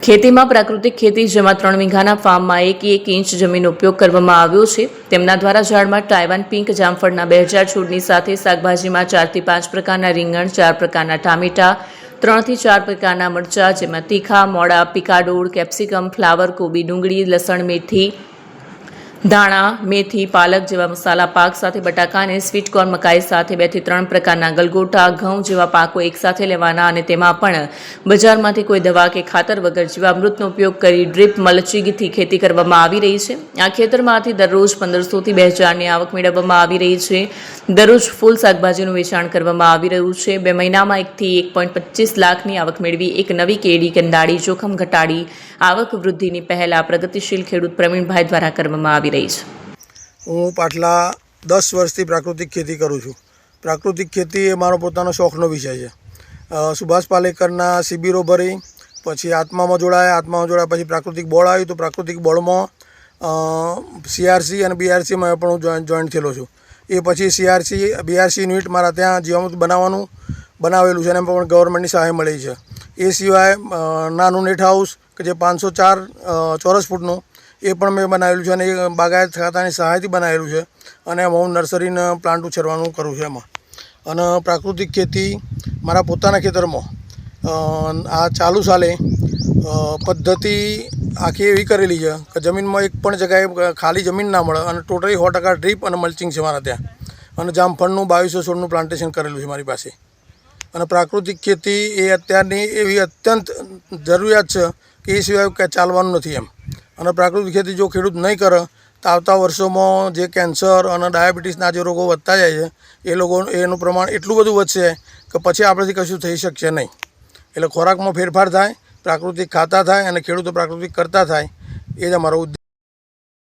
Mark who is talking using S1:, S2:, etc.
S1: ખેતીમાં પ્રાકૃતિક ખેતી જેમાં 3 વીઘાના ફાર્મમાં 1 ઇંચ જમીનનો ઉપયોગ કરવામાં આવ્યો છે। તેમના દ્વારા ઝાડમાં ટાઇવાન પિંક જામફળના 2000 છોડની સાથે શાકભાજીમાં 4 થી 5 પ્રકારના રીંગણ, 4 પ્રકારના ટામેટા, 3 થી 4 પ્રકારના મરચાં જેમાં તીખા, મોડા, પિકાડોળ, કેપ્સિકમ, ફ્લાવર કોબી, ડુંગળી, લસણ, મેથી, ધાણા, મેથી, પાલક જેવા મસાલા પાક સાથે બટાકા અને સ્વીટકોર્ન, મકાઈ સાથે 2 થી 3 પ્રકારના ગલગોટા, ઘઉં જેવા પાકો એકસાથે લેવાના અને તેમાં પણ બજારમાંથી કોઈ દવા કે ખાતર વગર જીવામૃતનો ઉપયોગ કરી ડ્રીપ મલ્ચિંગથી ખેતી કરવામાં આવી રહી છે। આ ખેતરમાંથી દરરોજ 1500 થી 2000ની આવક મેળવવામાં આવી રહી છે। દરરોજ ફૂલ શાકભાજીનું વેચાણ કરવામાં આવી રહ્યું છે। 2 મહિનામાં 1 થી 1.25 લાખની આવક મેળવી એક નવી કેડી કંડાળી જોખમ ઘટાડી આવક વૃદ્ધિની પહેલ આ પ્રગતિશીલ ખેડૂત પ્રવીણભાઈ દ્વારા કરવામાં આવી રહી છે।
S2: હું પાછલા 10 વર્ષથી પ્રાકૃતિક ખેતી કરું છું। પ્રાકૃતિક ખેતી એ મારો પોતાનો શોખનો વિષય છે। સુભાષ પાલેકરના શિબિરો ભરી પછી આત્મામાં જોડાયા પછી પ્રાકૃતિક બોર્ડ આવ્યું તો પ્રાકૃતિક બોર્ડમાં CRC અને BRCમાં પણ હું જોઈન્ટ થયેલો છું। એ પછી CRC BRC યુનિટ મારા ત્યાં જીવામૃત બનાવેલું છે અને એમાં પણ ગવર્મેન્ટની સહાય મળી છે। એ સિવાય નાનું નેટ હાઉસ કે જે 504 ચોરસ ફૂટનું એ પણ મેં બનાવેલું છે અને એ બાગાયત ખાતાની સહાયથી બનાવેલું છે અને એમાં હું નર્સરીના પ્લાન્ટ ઉછેરવાનું કરું છું એમાં। અને પ્રાકૃતિક ખેતી મારા પોતાના ખેતરમાં આ ચાલુ સાલે પદ્ધતિ આખી એવી કરેલી છે કે જમીનમાં એક પણ જગ્યાએ ખાલી જમીન ના મળે અને ટોટલી 100% ડ્રીપ અને મલ્ચિંગ છે મારા ત્યાં। અને જામફળનું 2200 છોડનું પ્લાન્ટેશન કરેલું છે મારી પાસે। અને પ્રાકૃતિક ખેતી એ અત્યારની એવી અત્યંત જરૂરિયાત છે કે એ સિવાય ચાલવાનું નથી એમ। અને પ્રાકૃતિક ખેતી જો ખેડૂત નહીં કરે તો આવતા વર્ષોમાં જે કેન્સર અને ડાયાબિટીસના જે રોગો વધતા જાય છે એનું પ્રમાણ એટલું બધું વધશે કે પછી આપણાથી કશું થઈ શકશે નહીં। એટલે ખોરાકમાં ફેરફાર થાય, પ્રાકૃતિક ખાતા થાય અને ખેડૂતો પ્રાકૃતિક કરતા થાય, એ જ અમારો ઉદ્દેશ।